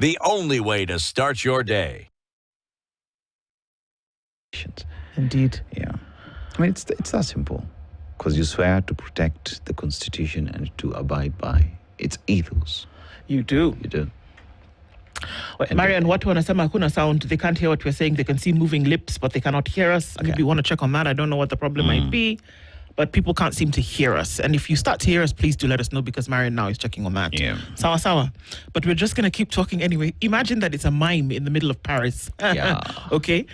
the only way to start your day. Indeed. Yeah. I mean, it's that simple. Because you swear to protect the Constitution and to abide by its ethos. You do. You do. Marian, watu wanasema hakuna sound. They can't hear what we're saying. They can see moving lips, but they cannot hear us. Okay. Maybe we want to check on that. I don't know what the problem might be. But people can't seem to hear us. And if you start to hear us, please do let us know, because Marian now is checking on that. Yeah. Sawa sawa. But we're just going to keep talking anyway. Imagine that it's a mime in the middle of Paris. Yeah. Okay.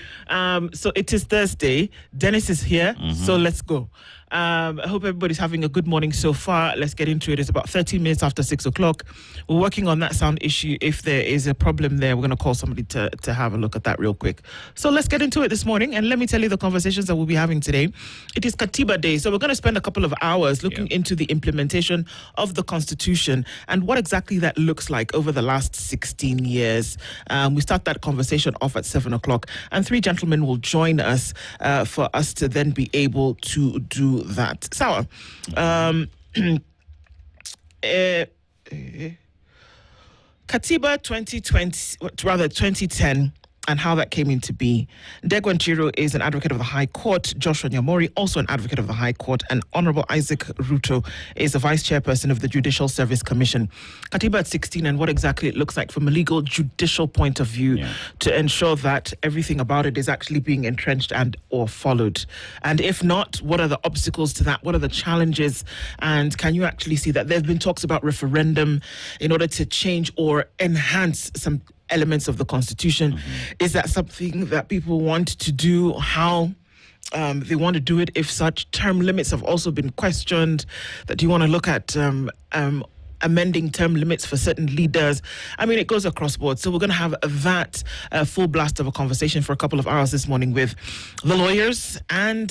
So it is Thursday. Dennis is here. So let's go. I hope everybody's having a good morning so far. Let's get into it. It's about 13 minutes after 6 o'clock. We're working on that sound issue. If there is a problem there, we're going to call somebody to have a look at that real quick. So let's get into it this morning. And let me tell you the conversations that we'll be having today. It is Katiba Day. So we're going to spend a couple of hours looking into the implementation of the Constitution and what exactly that looks like over the last 16 years. We start that conversation off at 7 o'clock. And 3 gentlemen will join us for us to then be able to do that. So, Katiba 2010, and how that came into being. Ndegwa Njiru is an advocate of the High Court. Joshua Nyamori, also an advocate of the High Court. And Honorable Isaac Ruto is the Vice Chairperson of the Judicial Service Commission. Katiba at 16, and what exactly it looks like from a legal judicial point of view to ensure that everything about it is actually being entrenched and or followed. And if not, what are the obstacles to that? What are the challenges? And can you actually see that there have been talks about referendum in order to change or enhance some elements of the Constitution? Is that something that people want to do? How they want to do it? If such, term limits have also been questioned. That you want to look at amending term limits for certain leaders. I mean, it goes across board. So we're going to have that full blast of a conversation for a couple of hours this morning with the lawyers and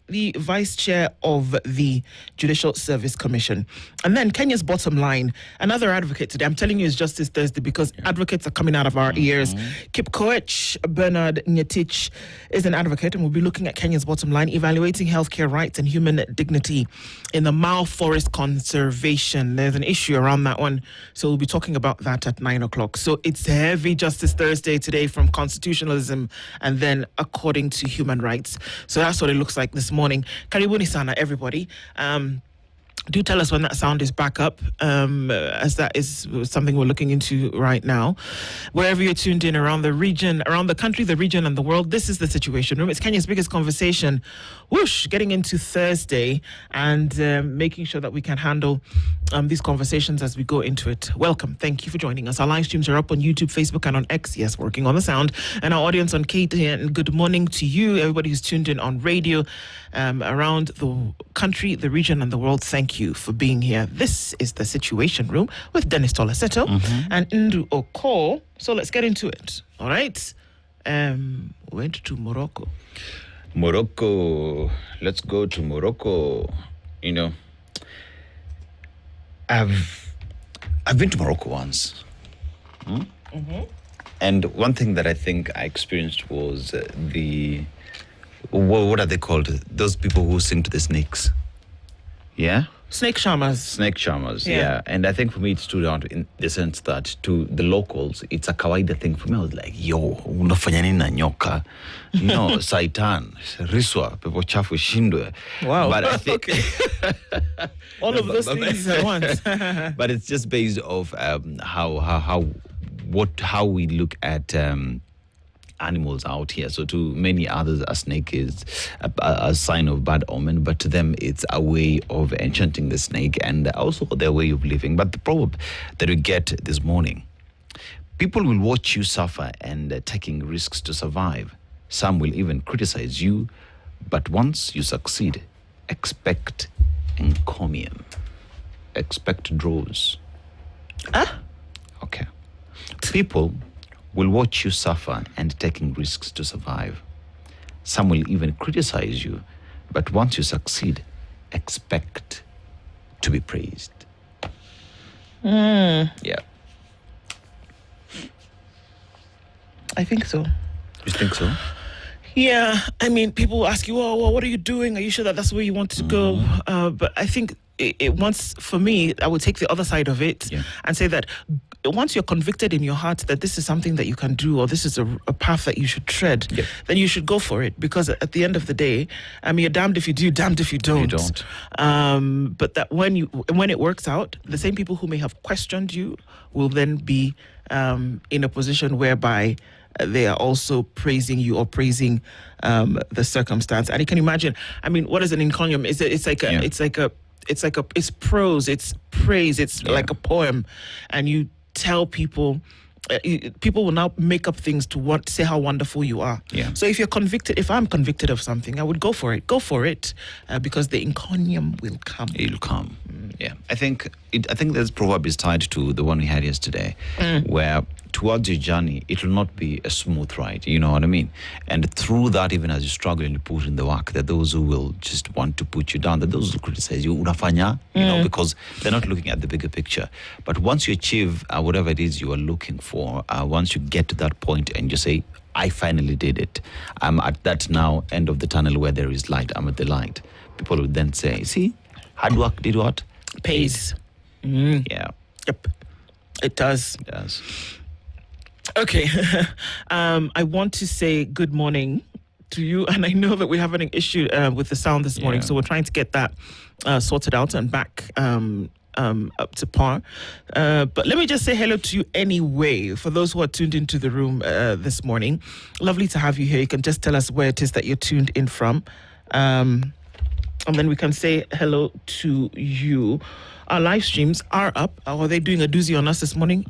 the vice chair of the Judicial Service Commission. And then Kenya's bottom line, another advocate today. I'm telling you it's Justice Thursday because advocates are coming out of our ears. Kip Koech Bernard Nyetich is an advocate, and we'll be looking at Kenya's bottom line, evaluating healthcare rights and human dignity in the Mau Forest Conservation. There's an issue around that one, so we'll be talking about that at 9 o'clock. So it's heavy Justice Thursday today, from constitutionalism and then according to human rights. So that's what it looks like this morning. Karibuni sana, everybody. Do tell us when that sound is back up, as that is something we're looking into right now. Wherever you're tuned in around the region, around the country, the region, and the world, this is the Situation Room. It's Kenya's biggest conversation. Whoosh, getting into Thursday and making sure that we can handle these conversations as we go into it. Welcome. Thank you for joining us. Our live streams are up on YouTube, Facebook, and on X. Yes, working on the sound. And our audience on KTN, good morning to you, everybody who's tuned in on radio around the country, the region, and the world. Thank you for being here. This is the Situation Room with Dennis Tolaseto and Ndu Oko. So let's get into it. All right. Went to Morocco. Morocco. Let's go to Morocco. You know, I've been to Morocco once. And one thing that I think I experienced was what are they called? Those people who sing to the snakes. Yeah? Snake charmers. Snake charmers, yeah. And I think for me it stood out in the sense that to the locals, it's a kawaida thing. For me, I was like, yo, unafanya nini na nyoka? No, saitan, riswa, pepo chafu shindwe. Wow. But I think all of those things at once. But it's just based off how we look at animals out here. So to many others, a snake is a sign of bad omen, but to them it's a way of enchanting the snake and also their way of living. But the proverb that we get this morning: people will watch you suffer and taking risks to survive. Some will even criticize you, but once you succeed, expect encomium. Expect draws. Okay. People will watch you suffer and taking risks to survive. Some will even criticize you, but once you succeed, expect to be praised. Yeah. I think so. You think so? Yeah. I mean, people ask you, well, what are you doing? Are you sure that that's where you want to go? But I think once, for me, I would take the other side of it and say that once you're convicted in your heart that this is something that you can do, or this is a path that you should tread, then you should go for it. Because at the end of the day, I mean, you're damned if you do, damned if you don't. But that when it works out, the same people who may have questioned you will then be in a position whereby they are also praising you or praising the circumstance. And you can imagine, I mean, what is an encomium? It's prose, it's praise, it's like a poem, and you tell people. People will now make up things to say how wonderful you are. So if you're convicted, if I'm convicted of something, I would go for it. Go for it, because the encomium will come. It'll come. Yeah, I think this proverb is tied to the one we had yesterday, where towards your journey, it will not be a smooth ride. You know what I mean? And through that, even as you struggle and you put in the work, that those who will just want to put you down, that those who criticize you, unafanya, you know, because they're not looking at the bigger picture. But once you achieve whatever it is you are looking for, once you get to that point and you say, I finally did it, I'm at that now end of the tunnel where there is light, I'm at the light, people would then say, see, hard work did what? Pays. Yeah. Yep. It does. It does. Okay. I want to say good morning to you, and I know that we're having an issue with the sound this morning, so we're trying to get that sorted out and back up to par. But let me just say hello to you anyway, for those who are tuned into the room this morning. Lovely to have you here. You can just tell us where it is that you're tuned in from, and then we can say hello to you. Our live streams are up. Are they doing a doozy on us this morning?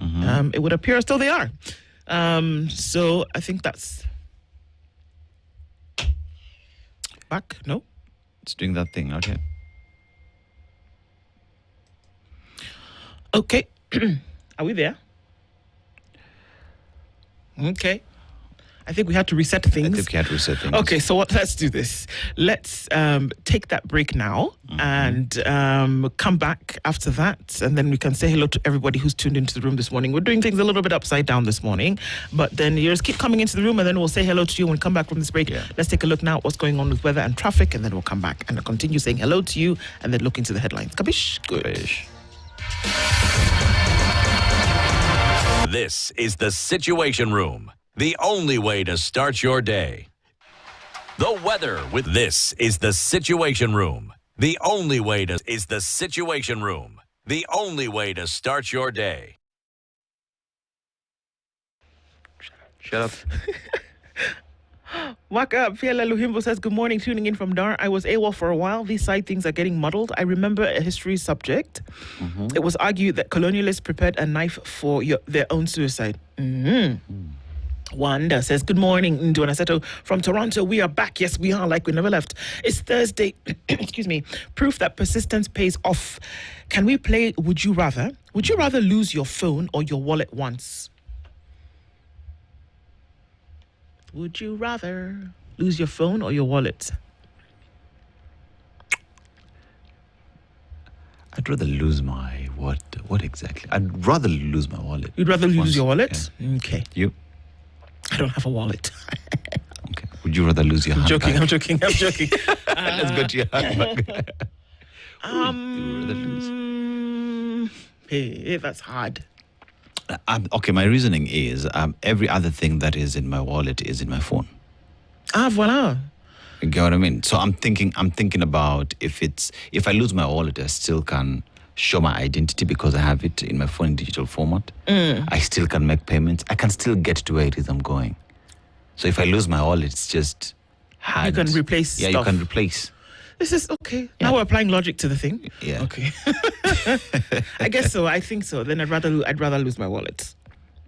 It would appear as though they are. So I think that's back. No, it's doing that thing. Okay. Are we there? Okay. I think we had to reset things. Okay, so let's do this. Let's take that break now and come back after that, and then we can say hello to everybody who's tuned into the room this morning. We're doing things a little bit upside down this morning, but then you just keep coming into the room, and then we'll say hello to you when we come back from this break. Let's take a look now at what's going on with weather and traffic, and then we'll come back and continue saying hello to you, and then look into the headlines. Kabish? Good. Kabish. This is the Situation Room. The only way to start your day. The weather with this is the Situation Room. The only way to start your day. Shut up. Waka Fiela Luhimbo says, good morning, tuning in from Dar. I was AWOL for a while. These side things are getting muddled. I remember a history subject. It was argued that colonialists prepared a knife for their own suicide. Wanda says, good morning, Ndwana Seto from Toronto. We are back. Yes, we are, like we never left. It's Thursday. Excuse me. Proof that persistence pays off. Can we play Would You Rather? Would you rather lose your phone or your wallet once? Would you rather lose your phone or your wallet? I'd rather lose my what exactly? I'd rather lose my wallet. You'd rather lose your wallet? Yeah. Okay. You? I don't have a wallet. Okay. Would you rather lose your handbag? I'm joking. Let's go to your handbag. Would you rather lose? Hey, that's hard. Okay, my reasoning is every other thing that is in my wallet is in my phone. Voila. You get what I mean? So I'm thinking about if I lose my wallet, I still can show my identity because I have it in my phone in digital format. I still can make payments. I can still get to where it is I'm going. So if I lose my wallet, it's just hard. You can replace stuff. Yeah, you can replace. This is okay. Yeah. Now we're applying logic to the thing. Yeah. Okay. I guess so. I think so. Then I'd rather lose my wallet.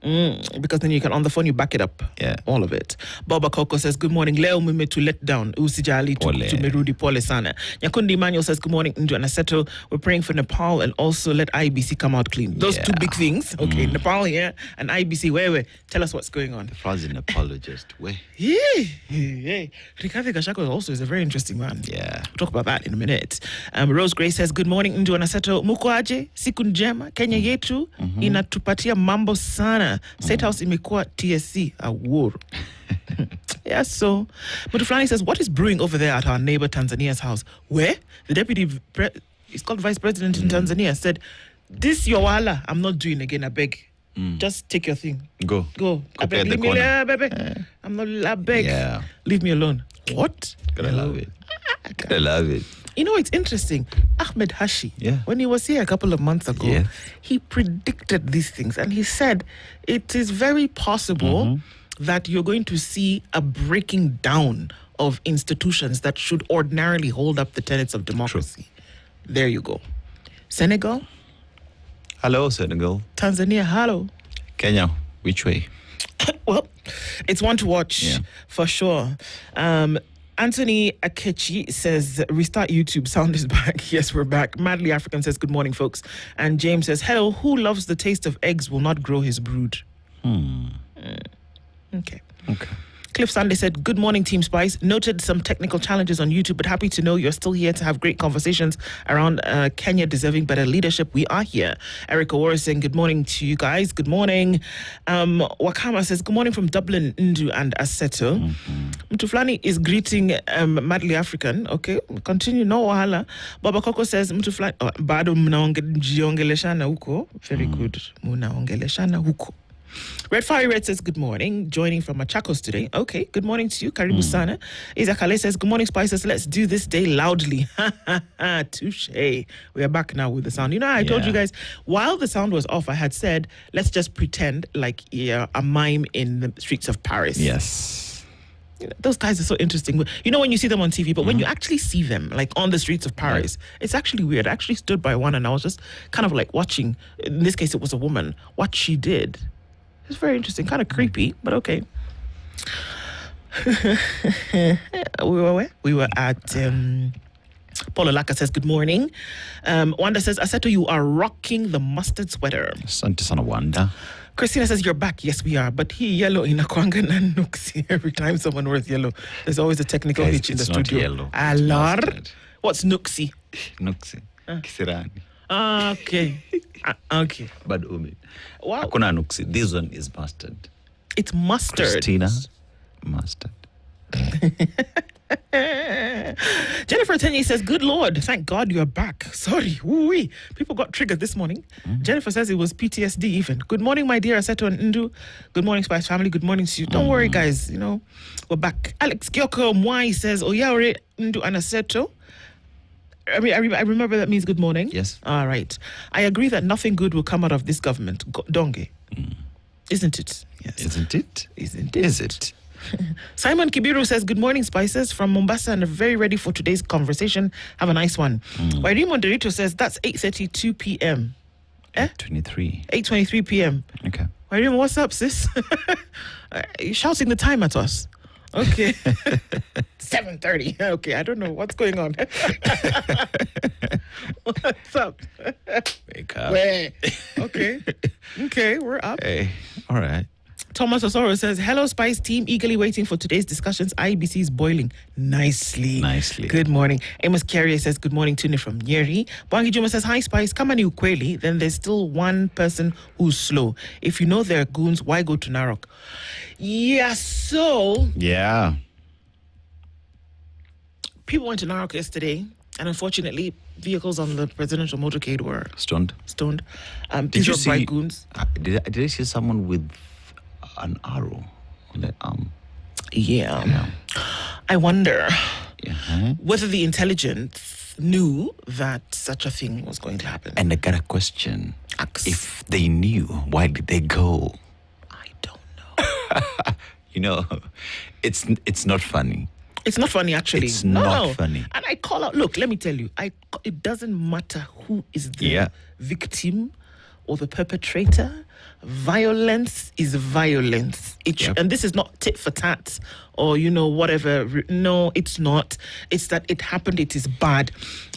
Because then you can, on the phone, you back it up. Yeah. All of it. Baba Coco says, good morning. Leo mime to let down. Usijali to merudi pole sana. Nyakundi Emmanuel says, good morning. Ndwana Seto. We're praying for Nepal and also let IEBC come out clean. Those two big things. Okay. Nepal here and IEBC. Where? Tell us what's going on. The phrase in apologist. Where? Yeah. Rigathi Gachagua also is a very interesting man. Yeah. We'll talk about that in a minute. Rose Grace says, good morning. Ndwana Seto. Mukoaje? Siku njema. Kenya yetu. Inatupatia mambo sana. State House imekuwa TSC award. Yes, so Mutuflani says, what is brewing over there at our neighbor Tanzania's house? Where? The deputy he's called vice president in Tanzania, said, this your wala, I'm not doing again, I beg. Just take your thing. Go. I beg, leave me alone, baby. I'm not, I beg. Yeah. Leave me alone. What? Gotta love it. Gotta love it. You know, it's interesting. Ahmed Hashi, Yeah. when he was here a couple of months ago, Yes. he predicted these things. And he said it is very possible that you're going to see a breaking down of institutions that should ordinarily hold up the tenets of democracy. There you go. Senegal, Hello, Senegal. Tanzania, hello. Kenya, which way? Well, it's one to watch for sure. Anthony Akechi says, restart YouTube, sound is back. Yes, we're back. Madly African says, good morning, folks. And James says, hello, who loves the taste of eggs will not grow his brood. Okay. Cliff Sunday said, good morning, Team Spice. Noted some technical challenges on YouTube, but happy to know you're still here to have great conversations around Kenya deserving better leadership. We are here. Erica Wara saying, good morning to you guys. Good morning. Wakama says, good morning from Dublin, Ndu and Aseto. Mtuflani is greeting Madly African. Okay, continue. No wahala. Baba Koko says, Mtuflani, bado mnaongeleshana huko. Very good. Mnaongeleshana huko. Red Fire Red says, good morning. Joining from Machakos today. Okay, good morning to you. Karibu sana. Isakale says, good morning, Spices. Let's do this day loudly. Touche. We are back now with the sound. You know, I told you guys, while the sound was off, I had said, let's just pretend like a mime in the streets of Paris. Yes. You know, those guys are so interesting. You know when you see them on TV, but when you actually see them, like on the streets of Paris, it's actually weird. I actually stood by one and I was just kind of like watching, in this case it was a woman, what she did. It's very interesting, kind of creepy, but okay. We were where? We were at Paula Laka says, good morning. Wanda says, Aseto, you are rocking the mustard sweater. Asante sana, Wanda. Christina says, you're back. Yes, we are. But he yellow in a kwanga na nuksi. Every time someone wears yellow, there's always a technical hitch in the studio. Yellow. Alar. What's nuksi? Nuksi. Kisirani. Okay. Okay. Bad umi. Wow. Hakuna nuksi. This one is mustard. It's mustard. Christina, mustard. Jennifer Tenye says, good Lord, thank God you're back. Sorry, woo-wee. People got triggered this morning. Jennifer says it was PTSD even. Good morning, my dear Aseto and Ndu. Good morning, Spice family. Good morning to you. Don't worry, guys. You know, we're back. Alex Kyoko Mwai says, Oyaore Ndu and Aseto. I remember that means good morning. Yes. All right. I agree that nothing good will come out of this government. Donge. Isn't it? Yes. Isn't it? Isn't it? Is it? Simon Kibiru says, good morning, Spices, from Mombasa, and very ready for today's conversation. Have a nice one. Wairimu Derito says, that's 8:32 p.m. 23. 8:23 p.m. Okay. Wairimu, what's up, sis? You're shouting the time at us. Okay. 7:30. Okay, I don't know what's going on. What's up? Wake up. Wait. Okay. Okay, we're up. Hey, all right. Thomas Osoro says, hello, Spice team. Eagerly waiting for today's discussions. IEBC is boiling nicely. Good morning. Amos Carrier says, good morning, Tune from Nyeri. Bangi Juma says, hi, Spice. Kama ni ukweli, then there's still one person who's slow. If you know they're goons, why go to Narok? Yeah, so... Yeah. People went to Narok yesterday, and unfortunately, vehicles on the presidential motorcade were... Stoned. Did you see... goons. Did I see someone with an arrow on their arm? Yeah. I wonder whether the intelligence knew that such a thing was going to happen. And I got a question. If they knew, why did they go? I don't know. You know, it's not funny. It's not funny, actually. It's not funny. And I call out, look, let me tell you, it doesn't matter who is the victim or the perpetrator. Violence is violence. And this is not tit for tat or, whatever. No, it's not. It's that it happened. It is bad.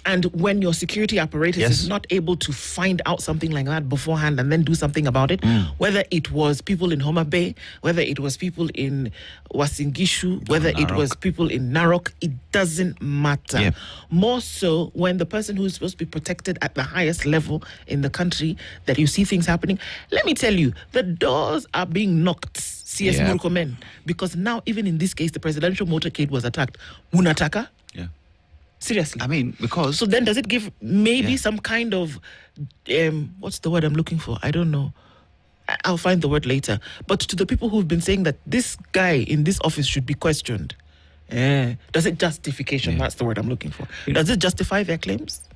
And when your security apparatus is not able to find out something like that beforehand and then do something about it, whether it was people in Homa Bay, whether it was people in Wasingishu, whether it was people in Narok, it doesn't matter. Yep. More so when the person who is supposed to be protected at the highest level in the country, that you see things happening. Let me tell you, the doors are being knocked, CS Murkomen, because now, even in this case, the presidential motorcade was attacked. Munataka? Yeah. Seriously. I mean, because... So then does it give maybe some kind of, what's the word I'm looking for? I don't know. I'll find the word later. But to the people who've been saying that this guy in this office should be questioned, does it justification? That's the word I'm looking for. Does it justify their claims?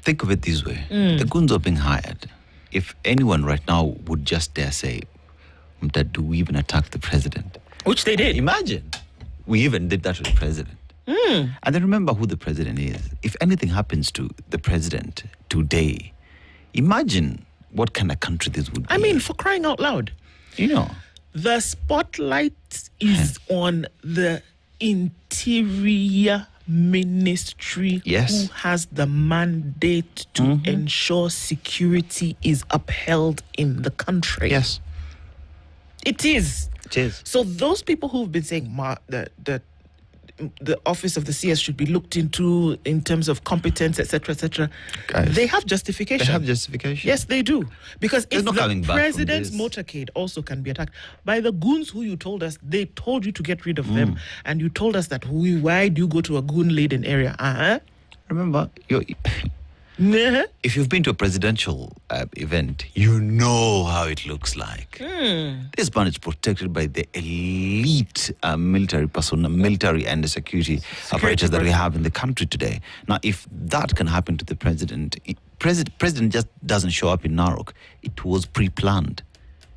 Think of it this way. The goons are being hired. If anyone right now would just dare say, do we even attack the president? Which they did. Imagine. We even did that to the president. And then remember who the president is. If anything happens to the president today, imagine what kind of country this would be. I mean, for crying out loud. The spotlight is on the Interior Ministry, who has the mandate to ensure security is upheld in the country. Yes. It is. It is. So those people who've been saying that the office of the CS should be looked into in terms of competence, etc., they have justification. They have justification. Yes, they do. Because if the president's motorcade also can be attacked by the goons who you told us, they told you to get rid of them, and you told us that why do you go to a goon-laden area? Remember, if you've been to a presidential event, you know how it looks like. This man is protected by the elite military personnel, military and the security apparatus that we have in the country today. Now, if that can happen to the president, president just doesn't show up in Narok. It was pre-planned.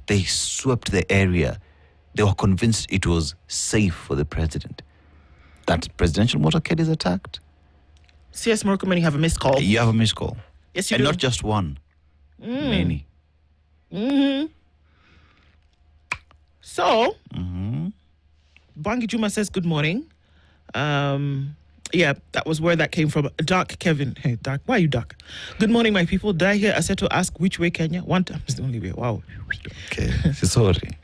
They swept the area. They were convinced it was safe for the president. That presidential motorcade is attacked. CS Murkumeni, have a missed call. You have a missed call. Yes, you and do. Not just one. Many. So, Bangi Juma says good morning. That was where that came from. Dark Kevin. Hey, Dark. Why are you dark? Good morning, my people. Did I hear Aseto ask which way Kenya? One time is the only way. Wow. Okay. Sorry.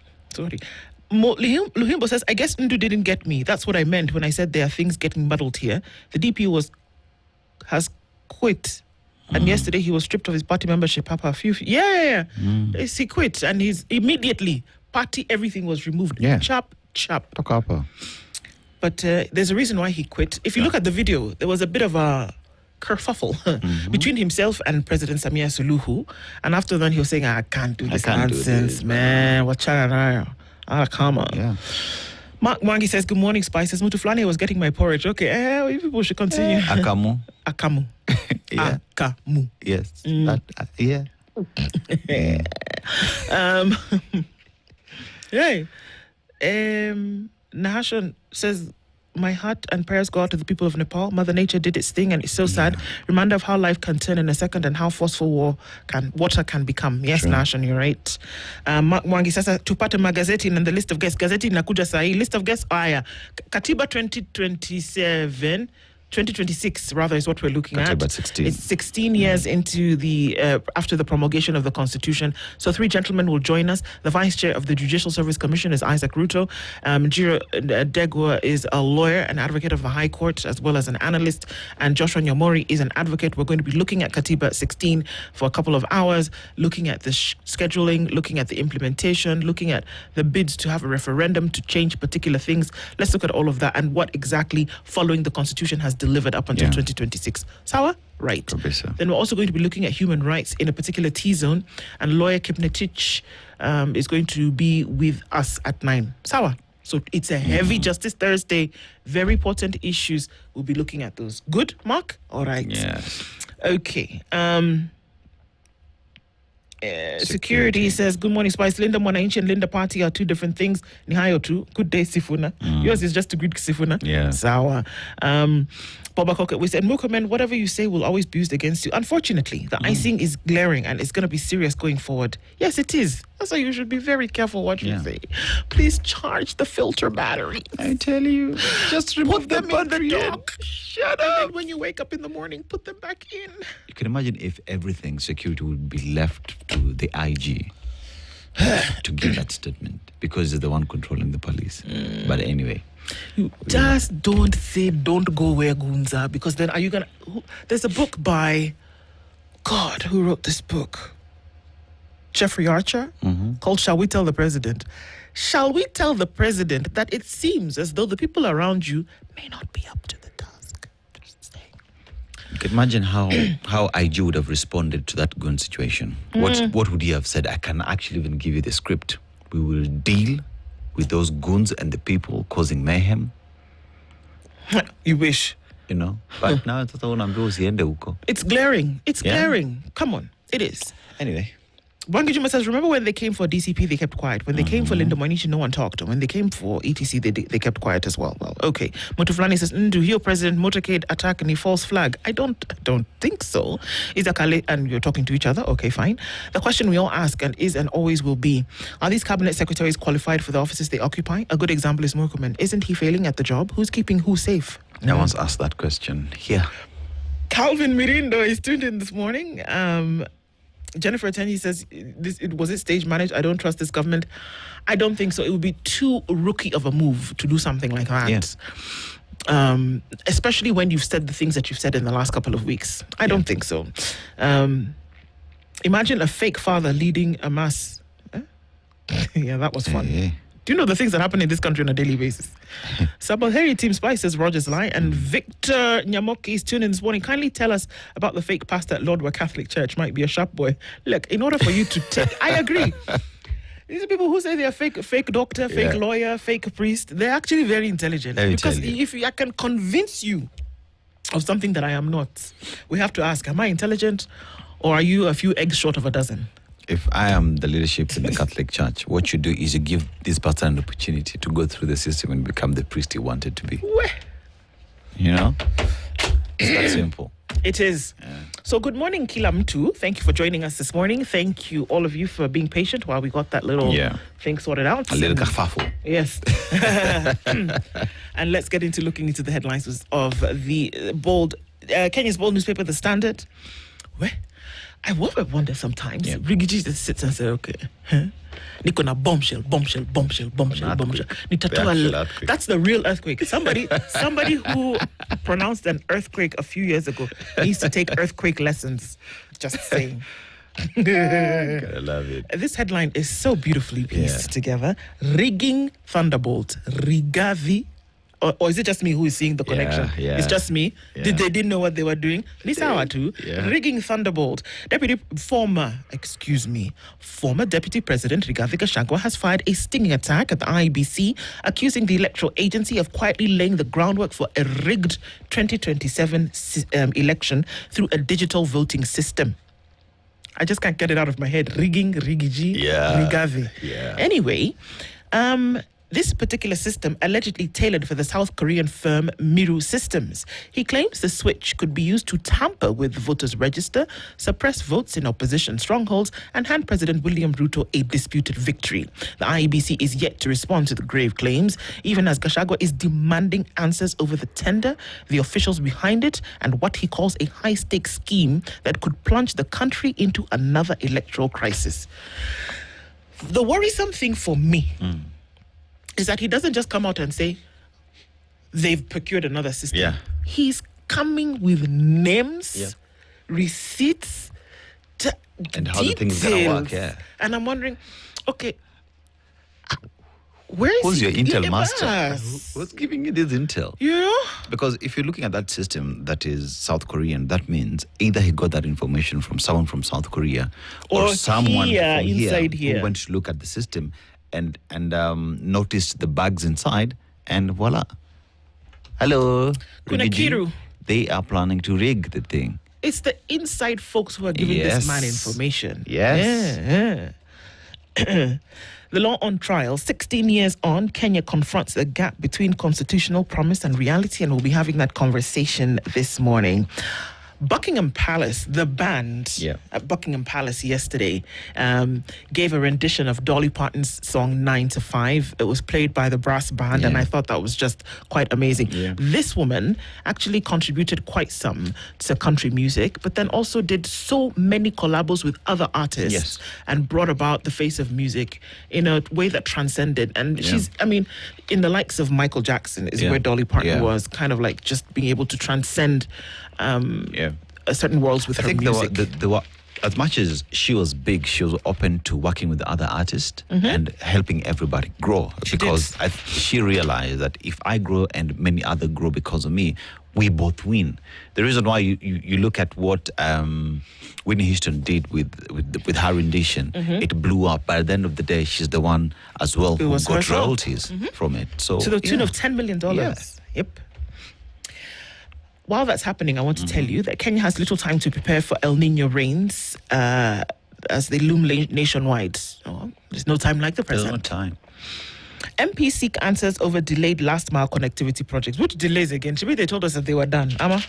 Luhimbo says, I guess Ndu didn't get me. That's what I meant when I said there are things getting muddled here. The DP has quit. And yesterday he was stripped of his party membership. He quit. And he's immediately, everything was removed. Chop. But there's a reason why he quit. If you look at the video, there was a bit of a kerfuffle between himself and President Samia Suluhu. And after that, he was saying, I can't do this nonsense, man. What come on. Yeah. Mark Mwangi says, good morning, Spices. Mutuflani was getting my porridge. Okay, people should continue. Akamu. Yeah. Akamu. Yes. Nahashon says, my heart and prayers go out to the people of Nepal. Mother Nature did its thing and it's so sad. Reminder of how life can turn in a second and how forceful water can become. Yes, Nahashon, you're right. Mark Mwangi says, tupate magazeti and the list of guests. Gazeti nakuja sahi. List of guests, Katiba 2026 rather is what we're looking at. 16. It's 16 years into the after the promulgation of the Constitution. So 3 gentlemen will join us. The Vice Chair of the Judicial Service Commission is Isaac Ruto. Njiro Degwa is a lawyer, an advocate of the High Court, as well as an analyst. And Joshua Nyamori is an advocate. We're going to be looking at Katiba 16 for a couple of hours, looking at the scheduling, looking at the implementation, looking at the bids to have a referendum to change particular things. Let's look at all of that and what exactly following the Constitution has delivered up until 2026. Sawa? Right. Then we're also going to be looking at human rights in a particular T-zone, and lawyer Kipnetich is going to be with us at 9. Sawa? So it's a heavy Justice Thursday. Very important issues. We'll be looking at those. Good, Mark? All right. Yes. Okay. Security says, good morning, Spice. Linda Mwananchi and Linda Party are 2 different things. Nihayo too. Good day, Sifuna. Yours is just to greet Sifuna. Yeah. Sawa. Baba Koket, we said, Mukomen, whatever you say will always be used against you. Unfortunately, the icing is glaring and it's going to be serious going forward. Yes, it is. That's why you should be very careful what you say. Please charge the filter battery. I tell you, just remove them in the dock. Shut up. And then when you wake up in the morning, put them back in. You can imagine if everything security would be left to the IG to give that statement, because he's the one controlling the police. But anyway. Just don't say don't go where goons are, because then are you going to... There's a book by... God, who wrote this book? Jeffrey Archer, called Shall We Tell the President? Shall we tell the president that it seems as though the people around you may not be up to the You can imagine how IG would have responded to that gun situation. What would he have said? I can actually even give you the script. We will deal with those goons and the people causing mayhem. You wish. You know? But now it's glaring. It's glaring. Come on. It is. Anyway. Wangijuma says, remember when they came for DCP, they kept quiet. When they came for Linda Moinichi, no one talked. When they came for ETC, they kept quiet as well. Well, okay. Motuflani says, do hear President motorcade attack and he false flag? I don't think so. Izakale, and you're talking to each other? Okay, fine. The question we all ask and is and always will be, are these cabinet secretaries qualified for the offices they occupy? A good example is Murkumen. Isn't he failing at the job? Who's keeping who safe? I once asked that question here. Calvin Mirindo is tuned in this morning. Jennifer Atenyi says, was it stage managed? I don't trust this government. I don't think so. It would be too rookie of a move to do something like that. Yeah. Especially when you've said the things that you've said in the last couple of weeks. I don't think so. Imagine a fake father leading a mass. Yeah, that was fun. Yeah. Do you know the things that happen in this country on a daily basis? Sabaheri Team Spy says Rogers lie. And Victor Nyamoki is tuning in this morning. Kindly tell us about the fake pastor at Lordwa Catholic Church. Might be a sharp boy. Look, in order for you to take... I agree. These are people who say they are fake doctor, fake lawyer, fake priest. They're actually very intelligent. Because if I can convince you of something that I am not, we have to ask, am I intelligent or are you a few eggs short of a dozen? If I am the leadership in the Catholic Church, what you do is you give this pastor an opportunity to go through the system and become the priest he wanted to be. You know? It's that simple. It is. Yeah. So good morning, Kilamtu. Thank you for joining us this morning. Thank you, all of you, for being patient while we got that little thing sorted out. A little kerfuffle. Yes. And let's get into looking into the headlines of the Kenya's bold newspaper, The Standard. I wonder sometimes. Rigiji just sits and says, okay, Niko na bombshell. That's the real earthquake. Somebody who pronounced an earthquake a few years ago needs to take earthquake lessons. Just saying. I love it. This headline is so beautifully pieced together. Rigging thunderbolt. Rigavi. Or is it just me who is seeing the connection? Yeah. It's just me. They didn't know what they were doing. Nisawa too. Rigging thunderbolt. Former Deputy President Rigathi Gachagua has fired a stinging attack at the IEBC, accusing the electoral agency of quietly laying the groundwork for a rigged 2027 election through a digital voting system. I just can't get it out of my head. Rigiji, Rigathi. Yeah. Anyway, this particular system allegedly tailored for the South Korean firm Miru Systems. He claims the switch could be used to tamper with the voters' register, suppress votes in opposition strongholds, and hand President William Ruto a disputed victory. The IEBC is yet to respond to the grave claims, even as Gachagua is demanding answers over the tender, the officials behind it, and what he calls a high-stakes scheme that could plunge the country into another electoral crisis. The worrisome thing for me is that he doesn't just come out and say they've procured another system. Yeah. He's coming with names, receipts, and how the things gonna work. Yeah. And I'm wondering, okay, who's your intel master? Who's giving you this intel? Yeah. Because if you're looking at that system that is South Korean, that means either he got that information from someone from South Korea or someone from inside here who went to look at the system and noticed the bugs inside, and voila. Hello, Kunakiru. They are planning to rig the thing. It's the inside folks who are giving this man information. Yes. Yeah. The law on trial, 16 years on, Kenya confronts the gap between constitutional promise and reality, and we'll be having that conversation this morning. Buckingham Palace, the band at Buckingham Palace yesterday gave a rendition of Dolly Parton's song 9 to 5. It was played by the brass band, and I thought that was just quite amazing. Yeah. This woman actually contributed quite some to country music, but then also did so many collabos with other artists and brought about the face of music in a way that transcended. And she's, I mean, in the likes of Michael Jackson is where Dolly Parton was, kind of like just being able to transcend certain worlds with her music. There were, as much as she was big, she was open to working with the other artists and helping everybody grow. She realized that if I grow and many others grow because of me, we both win. The reason why you look at what Whitney Houston did with her rendition, it blew up. By the end of the day, she's the one as well who got royalties from it. So to the tune of $10 million. Yeah. Yep. While that's happening, I want to tell you that Kenya has little time to prepare for El Nino rains as they loom nationwide. Oh, there's no time like the present. There's no time. MPs seek answers over delayed last-mile connectivity projects. Which delays again? Should be they told us that they were done. Amma?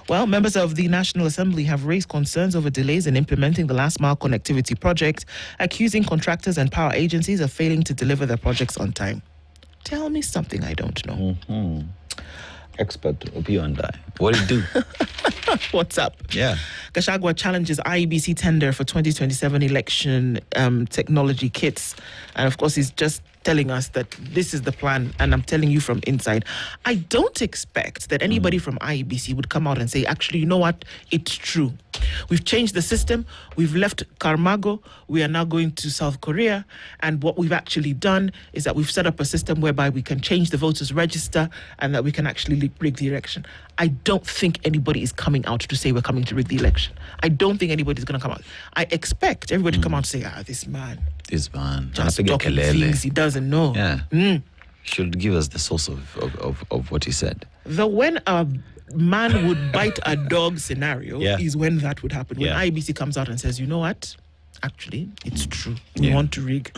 Well, members of the National Assembly have raised concerns over delays in implementing the last-mile connectivity project, accusing contractors and power agencies of failing to deliver their projects on time. Tell me something I don't know. Expert Opio and I. What did you do? What's up? Yeah. Gachagua challenges IEBC tender for 2027 election technology kits. And of course, he's just telling us that this is the plan, and I'm telling you from inside. I don't expect that anybody from IEBC would come out and say, actually, you know what? It's true. We've changed the system. We've left Carmago. We are now going to South Korea. And what we've actually done is that we've set up a system whereby we can change the voters register and that we can actually rig the election. I don't think anybody is coming out to say we're coming to rig the election. I don't think anybody's going to come out. I expect everybody to come out and say, this man just talking things he doesn't know. Yeah. Should give us the source of what he said. The when a man would bite a dog scenario is when that would happen. When IEBC comes out and says, you know what? Actually, it's true. We want to rig.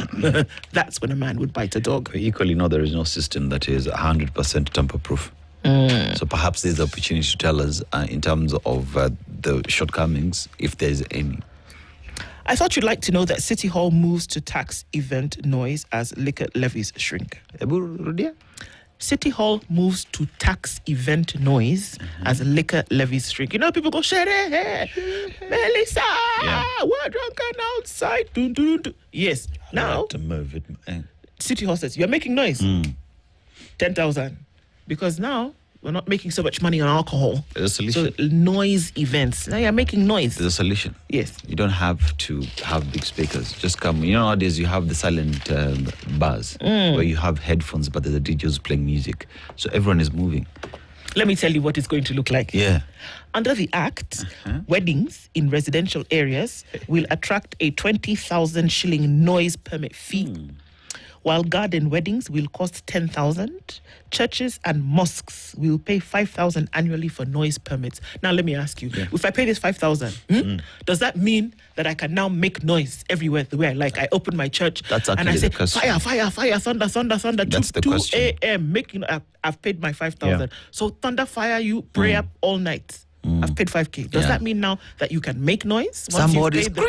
That's when a man would bite a dog. We equally know there is no system that is 100% tamper-proof. So perhaps there's the opportunity to tell us in terms of the shortcomings, if there's any. I thought you'd like to know that City Hall moves to tax event noise as liquor levies shrink. City Hall moves to tax event noise as liquor levies shrink. You know, people go, Shere, Melissa, we're drunken outside. Dun, dun, dun. Yes. Now, to move it. City Hall says, you're making noise. 10,000. Because now, we're not making so much money on alcohol. There's a solution. So noise events. Now you're making noise. There's a solution. Yes. You don't have to have big speakers. Just come. You know, nowadays you have the silent bars where you have headphones, but there's a DJ who's playing music. So everyone is moving. Let me tell you what it's going to look like. Yeah. Under the Act, weddings in residential areas will attract a 20,000 shilling noise permit fee. While garden weddings will cost 10,000, churches and mosques will pay 5,000 annually for noise permits. Now, let me ask you, if I pay this 5,000, does that mean that I can now make noise everywhere the way I like? I open my church and I say, fire, fire, fire, thunder, thunder, thunder, That's 2 a.m. I've paid my 5,000. So thunder, fire, you pray up all night. I've paid 5K. Does that mean now that you can make noise? Somebody scream!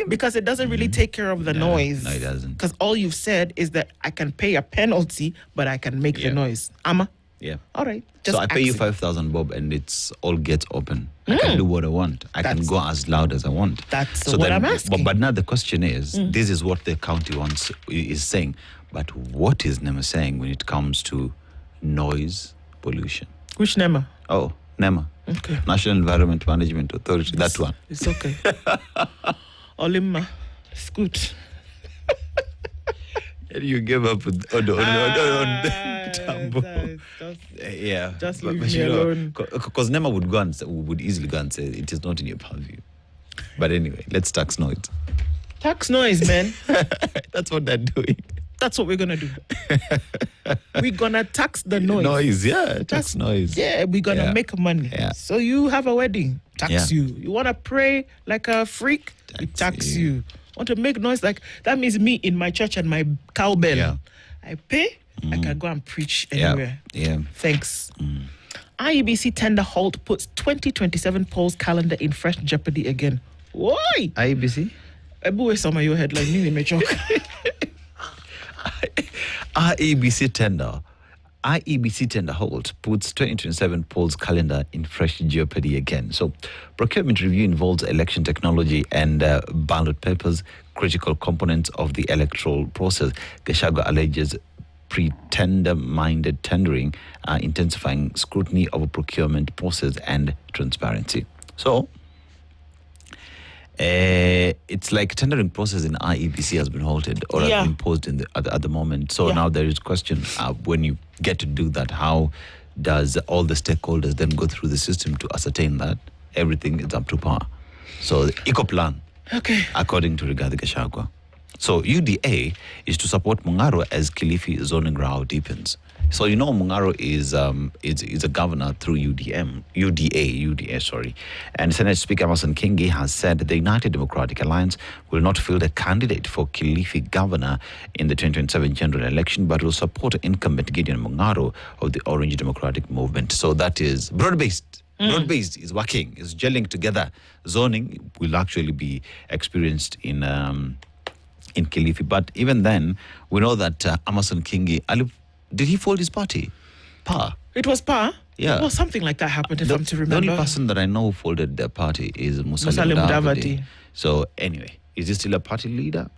Because it doesn't really take care of the noise. No, it doesn't. Because all you've said is that I can pay a penalty, but I can make the noise. Amma? Yeah. All right. So I pay you 5,000 bob and it's all gets open. I can do what I want. I can go as loud as I want. That's what I'm asking. But now the question is, this is what the county is saying. But what is NEMA saying when it comes to noise pollution? Which NEMA? Oh, NEMA. Okay. National Environment Management Authority. That one. It's okay. Olimma. It's good. You give up on Tambo. Yeah. Just leave me alone. Because NEMA would easily go and say it is not in your purview. But anyway, let's tax noise. Tax noise, man. That's what they're doing. That's what we're going to do. We're going to tax the noise. Noise, yeah. Tax noise. Yeah, we're going to make money. Yeah. So you have a wedding, tax you. You want to pray like a freak, we tax you. Want to make noise like, that means me in my church and my cowbell. Yeah. I pay, I can go and preach anywhere. Yeah. Thanks. IEBC tender halt puts 2027 polls calendar in fresh jeopardy again. Why? IEBC? Ebu some of your headline, me me choke. IEBC tender halt puts 2027 polls calendar in fresh jeopardy again. So, procurement review involves election technology and ballot papers, critical components of the electoral process. Gachagua alleges pretender-minded tendering, intensifying scrutiny of a procurement process and transparency. So, it's like tendering process in IEBC has been halted or has been paused at the moment. So now there is question when you get to do that, how does all the stakeholders then go through the system to ascertain that everything is up to par? So the eco plan, according to Rigathi Gachagua. So UDA is to support Mungaro as Kilifi zoning row deepens. So Mungaro is a governor through UDA, sorry. And Senate Speaker Amason Kingi has said the United Democratic Alliance will not field a candidate for Kilifi governor in the 2027 general election, but will support incumbent Gideon Mungaro of the Orange Democratic Movement. So that is broad-based. Broad-based is working, is gelling together. Zoning will actually be experienced in Kilifi. But even then, we know that Amason Kingi, did he fold his party? Pa. It was Pa? Yeah. Well, something like that happened, if I'm to remember. The only person that I know who folded their party is Musalia Mudavadi. So anyway, is he still a party leader?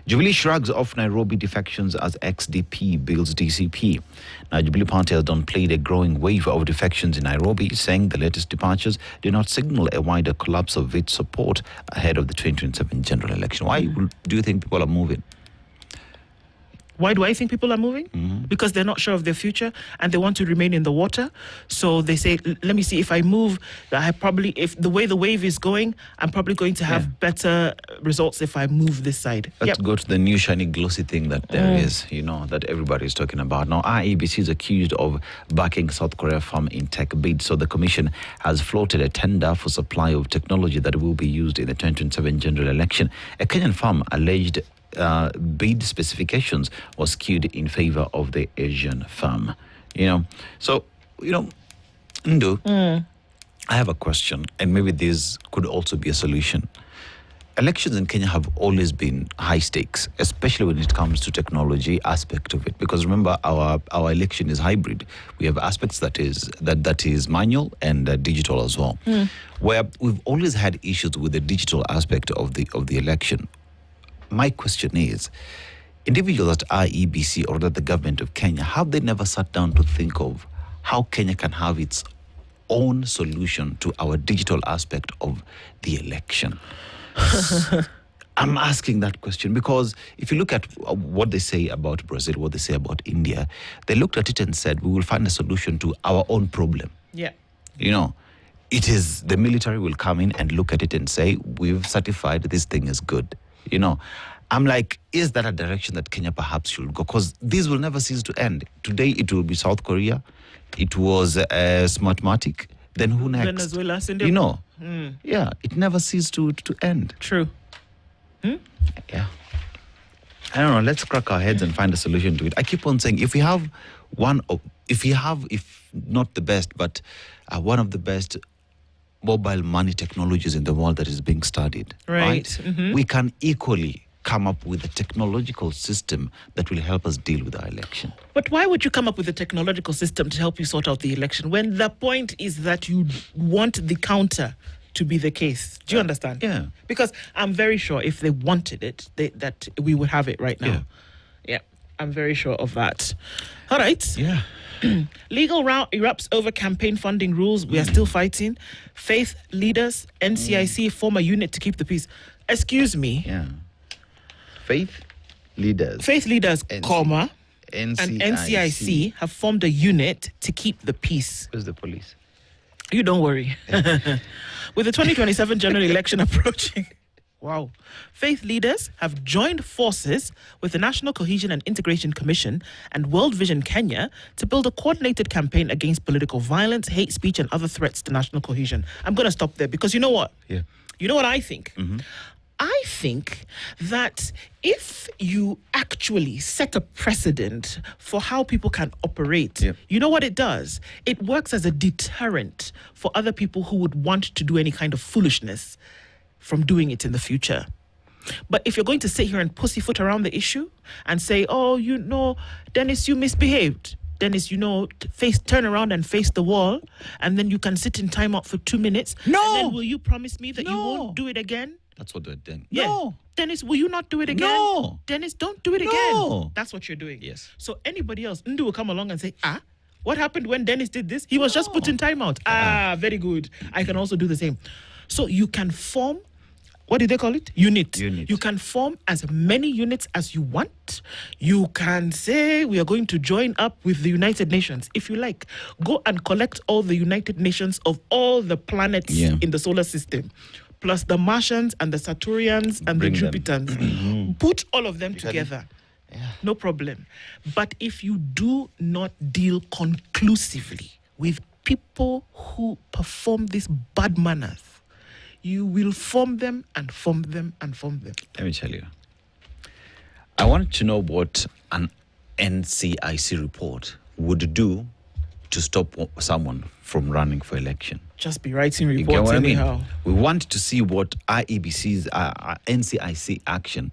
Jubilee shrugs off Nairobi defections as XDP builds DCP. Now, Jubilee Party has downplayed a growing wave of defections in Nairobi, saying the latest departures do not signal a wider collapse of its support ahead of the 2027 general election. Why do you think people are moving? Why do I think people are moving? Because they're not sure of their future and they want to remain in the water. So they say, let me see, if I move, if the way the wave is going, I'm probably going to have better results if I move this side. Let's go to the new shiny glossy thing that there is, that everybody is talking about. Now, IEBC is accused of backing South Korea farm in tech bid. So the commission has floated a tender for supply of technology that will be used in the 2027 general election. A Kenyan farm alleged bid specifications was skewed in favor of the Asian firm. So, Ndu, I have a question, and maybe this could also be a solution. Elections in Kenya have always been high stakes, especially when it comes to technology aspect of it. Because remember, our election is hybrid. We have aspects that is manual and digital as well. Where we've always had issues with the digital aspect of the election. My question is, individuals at IEBC or at the government of Kenya, have they never sat down to think of how Kenya can have its own solution to our digital aspect of the election? I'm asking that question because if you look at what they say about Brazil, what they say about India, they looked at it and said, we will find a solution to our own problem. Yeah. It is the military will come in and look at it and say, we've certified this thing is good. I'm like, is that a direction that Kenya perhaps should go? Because these will never cease to end. Today, it will be South Korea. It was Smartmatic. Then who next? Venezuela. Yeah, it never ceased to end. True. Yeah. I don't know. Let's crack our heads and find a solution to it. I keep on saying, if not the best, but one of the best mobile money technologies in the world that is being studied, right? We can equally come up with a technological system that will help us deal with our election. But why would you come up with a technological system to help you sort out the election when the point is that you want the counter to be the case? Do you understand? Yeah. Because I'm very sure if they wanted it, that we would have it right now. Yeah, I'm very sure of that. All right. Yeah. Legal row erupts over campaign funding rules. We are still fighting. Faith leaders, NCIC, form a unit to keep the peace. Excuse me. Yeah. Faith leaders, NCIC. And NCIC have formed a unit to keep the peace. Where's the police? You don't worry. With the 2027 general election approaching, wow. Faith leaders have joined forces with the National Cohesion and Integration Commission and World Vision Kenya to build a coordinated campaign against political violence, hate speech, and other threats to national cohesion. I'm going to stop there because you know what? Yeah. You know what I think? I think that if you actually set a precedent for how people can operate, you know what it does? It works as a deterrent for other people who would want to do any kind of foolishness from doing it in the future. But if you're going to sit here and pussyfoot around the issue and say, oh, Dennis, you misbehaved. Dennis, turn around and face the wall, and then you can sit in timeout for 2 minutes. No! And then will you promise me that you won't do it again? That's what they're doing. Yeah. No. Dennis, will you not do it again? No. Dennis, don't do it again. That's what you're doing. Yes. So anybody else, Ndu will come along and say, what happened when Dennis did this? He was just put in timeout. Very good. I can also do the same. So you can form what did they call it? Unit. Unit. You can form as many units as you want. You can say we are going to join up with the United Nations. If you like, go and collect all the United Nations of all the planets in the solar system, plus the Martians and the Saturnians and Bring the them. Jupiters. Put all of them together. No problem. But if you do not deal conclusively with people who perform these bad manners, you will form them and form them and form them. Let me tell you. I want to know what an NCIC report would do to stop someone from running for election. Just be writing You get reports what I mean? anyhow. We want to see what IEBC's NCIC action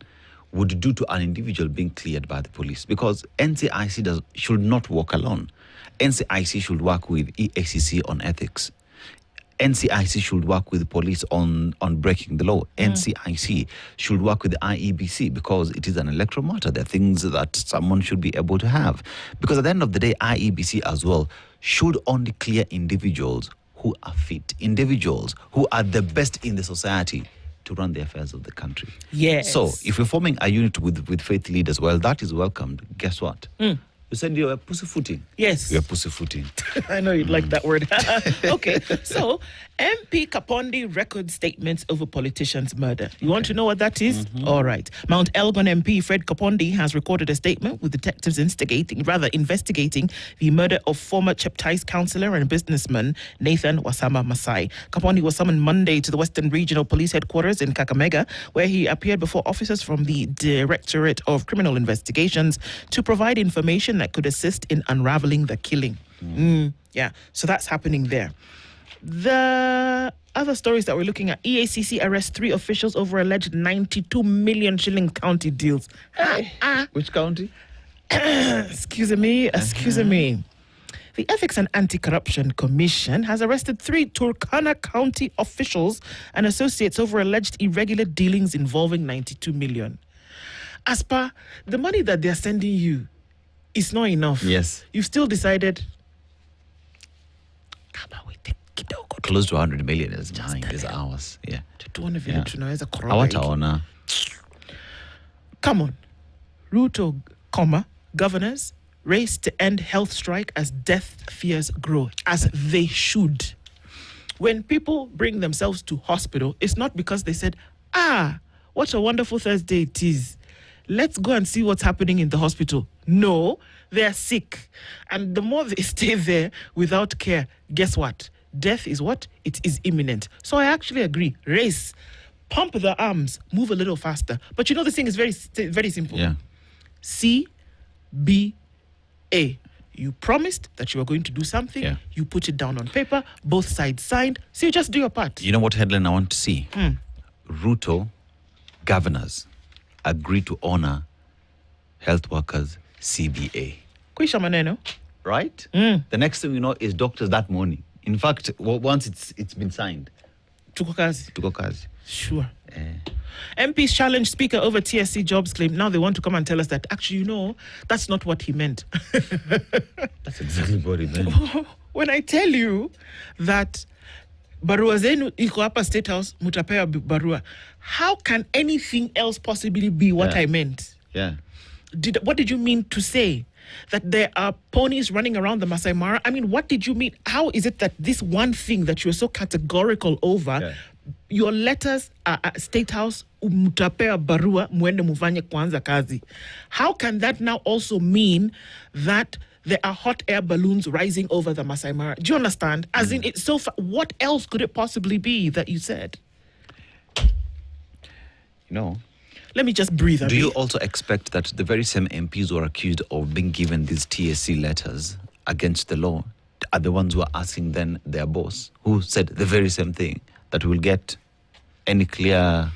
would do to an individual being cleared by the police, because NCIC should not work alone. NCIC should work with EACC on ethics. NCIC should work with the police on breaking the law. NCIC should work with the IEBC because it is an electoral matter. There are things that someone should be able to have. Because at the end of the day, IEBC as well should only clear individuals who are fit, individuals who are the best in the society to run the affairs of the country. Yes. So if we're forming a unit with faith leaders, well, that is welcomed. Guess what? You said you were pussyfooting. Yes. You're pussyfooting. I know you'd like that word. Okay, so MP Kapondi record statements over politicians' murder. You want to know what that is? All right. Mount Elgon MP Fred Kapondi has recorded a statement with detectives investigating the murder of former Cheptais councillor and businessman Nathan Wasama Masai. Kapondi was summoned Monday to the Western Regional Police Headquarters in Kakamega, where he appeared before officers from the Directorate of Criminal Investigations to provide information that could assist in unraveling the killing. Yeah, so that's happening there. The other stories that we're looking at: EACC arrests 3 officials over alleged 92 million shilling county deals. Which county? Excuse me. The Ethics and Anti-Corruption Commission has arrested 3 Turkana County officials and associates over alleged irregular dealings involving 92 million. As per the money that they're sending you, it's not enough. Yes. You've still decided. Close to 100 million is mine, is ours. Yeah. Awataona. Come on. Ruto, governors race to end health strike as death fears grow, as they should. When people bring themselves to hospital, it's not because they said, what a wonderful Thursday it is. Let's go and see what's happening in the hospital. No, they're sick. And the more they stay there without care, guess what? Death is what? It is imminent. So I actually agree. Race. Pump the arms. Move a little faster. But you know, this thing is very, very simple. Yeah. CBA. You promised that you were going to do something. Yeah. You put it down on paper. Both sides signed. So you just do your part. You know what headline I want to see? Ruto governors agree to honor health workers CBA. Kuisha maneno. Right? The next thing we know is doctors that morning. In fact, once it's been signed. Tuko kazi. Tuko kazi. Sure. MPs challenge Speaker over TSC jobs claim. Now they want to come and tell us that actually, that's not what he meant. That's exactly what he meant. When I tell you that barua zenu iko hapa State House, mutapewa barua, how can anything else possibly be what I meant? Yeah. What did you mean to say? That there are ponies running around the Masai Mara? I mean, what did you mean? How is it that this one thing that you're so categorical over, your letters are at State House, mutapea barua, muende mufanye kwanza kazi. How can that now also mean that there are hot air balloons rising over the Masai Mara? Do you understand? As in, it's so what else could it possibly be that you said? Let me just breathe. Do you also expect that the very same MPs who are accused of being given these TSC letters against the law are the ones who are asking then their boss, who said the very same thing, that we'll get any clarity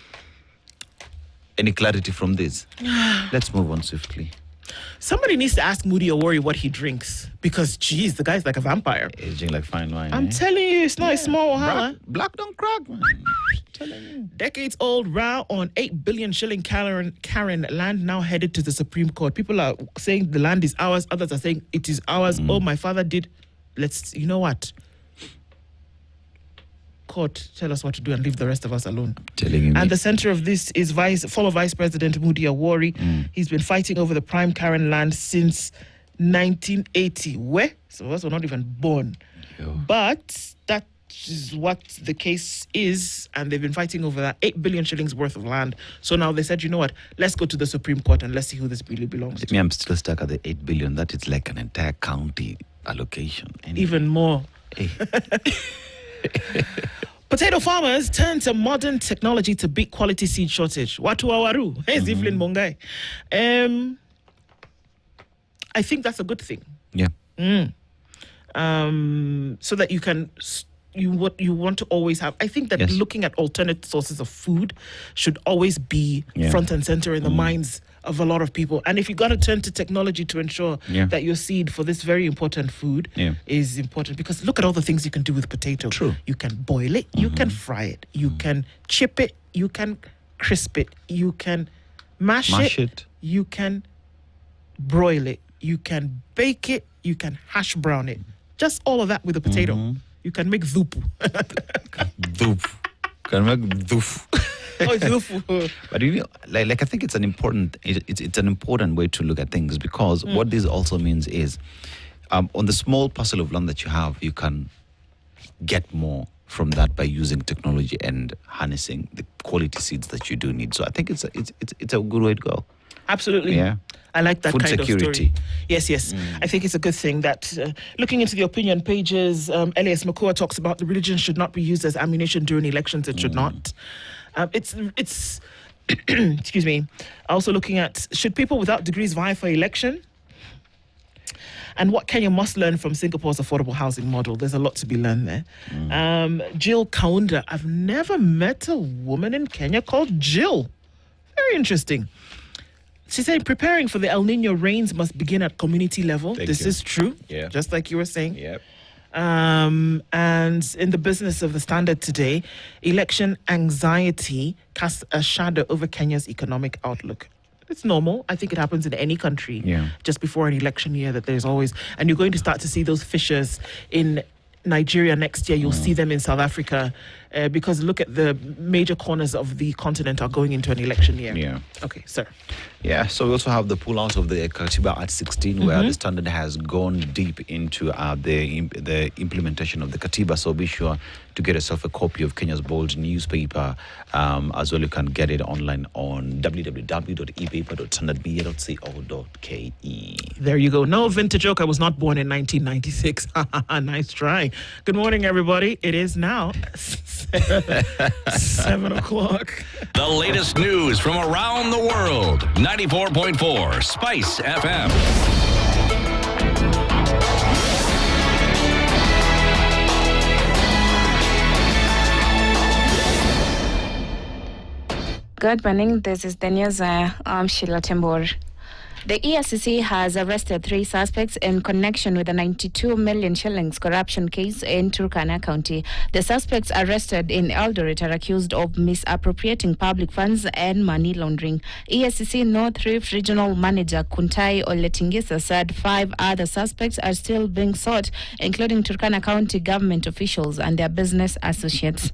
from this? Let's move on swiftly. Somebody needs to ask Moody Awori what he drinks, because, geez, the guy's like a vampire. Aging like fine wine. I'm telling you, it's not a small, Black don't crack, man. Decades-old row on 8 billion shilling Karen land now headed to the Supreme Court. People are saying the land is ours. Others are saying it is ours. Oh, my father did. You know what? court tell us what to do and leave the rest of us alone. Telling you. And the center of this is former Vice President Moody Awori. He's been fighting over the prime Karen land since 1980. Where? So us were not even born. But that is what the case is, and they've been fighting over that 8 billion shillings worth of land. So now they said, you know what, let's go to the Supreme Court and let's see who this really belongs to. I'm still stuck at the 8 billion. That is like an entire county allocation. Anyway. Even more. Hey. Potato farmers turn to modern technology to beat quality seed shortage. Watu wawaru. Hey, Zivlin Mongai. I think that's a good thing. Yeah. So that you can... what you want to always have. I think that looking at alternate sources of food should always be front and center in the minds of a lot of people. And if you got to turn to technology to ensure that your seed for this very important food is important, because look at all the things you can do with potato. True. You can boil it, you can fry it, you can chip it, you can crisp it, you can mash it, you can broil it, you can bake it, you can hash brown it. Just all of that with a potato. You can make zupu. Can make doof. Zupu. But you know, like I think it's an important way to look at things, because what this also means is on the small parcel of land that you have, you can get more from that by using technology and harnessing the quality seeds that you do need. So I think it's a good way to go. Absolutely. Yeah. I like that Food kind security. of story. Yes. I think it's a good thing that looking into the opinion pages, Elias Makua talks about the religion should not be used as ammunition during elections. It should not. It's excuse me. Also looking at, should people without degrees vie for election? And what Kenya must learn from Singapore's affordable housing model. There's a lot to be learned there. Jill Kaunda. I've never met a woman in Kenya called Jill. Very interesting. She said preparing for the El Nino rains must begin at community level. This is true, just like you were saying. Yep. And in the business of the Standard today, election anxiety casts a shadow over Kenya's economic outlook. It's normal. I think it happens in any country. Just before an election year that there's always... And you're going to start to see those fissures in Nigeria next year. You'll see them in South Africa because look at the major corners of the continent are going into an election year. Yeah. Okay, sir. Yeah, so we also have the pull-out of the Katiba at 16, where the Standard has gone deep into the implementation of the Katiba. So be sure to get yourself a copy of Kenya's Bold newspaper. As well, you can get it online on www.epaper.standardmedia.co.ke. There you go. No vintage joke. I was not born in 1996. Nice try. Good morning, everybody. It is now 7 o'clock. The latest news from around the world. 94.4 Spice FM. Good morning. This is the news. I'm Sheila Tembor. The EFCC has arrested 3 suspects in connection with a 92 million shillings corruption case in Turkana County. The suspects arrested in Eldoret are accused of misappropriating public funds and money laundering. EFCC North Rift Regional Manager Kuntai Oletingisa said 5 other suspects are still being sought, including Turkana County government officials and their business associates.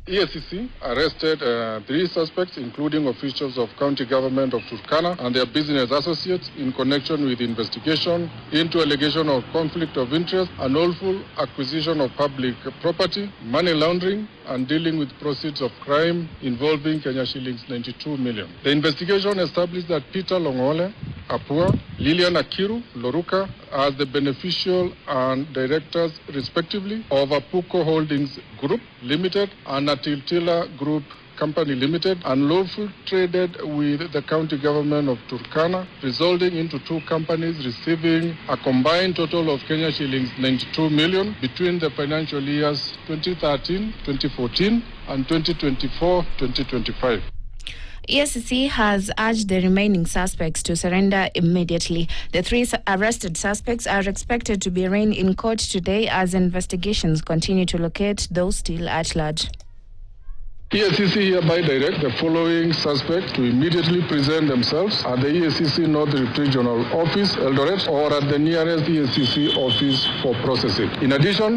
EFCC arrested 3 suspects, including officials of county government of Turkana and their business associates, in connection with investigation into allegation of conflict of interest, unlawful acquisition of public property, money laundering, and dealing with proceeds of crime involving Kenya shillings 92 million. The investigation established that Peter Longole, Apua, Lilian Akiru, Loruka, as the beneficial and directors, respectively, of Apuko Holdings Group Limited and Atiltila Group Company Limited, unlawful traded with the county government of Turkana, resulting into 2 companies receiving a combined total of Kenya shillings 92 million between the financial years 2013-2014 and 2024-2025. EFCC has urged the remaining suspects to surrender immediately. The 3 arrested suspects are expected to be arraigned in court today as investigations continue to locate those still at large. EFCC hereby direct the following suspects to immediately present themselves at the EFCC North Regional Office, Eldoret, or at the nearest EFCC office for processing. In addition,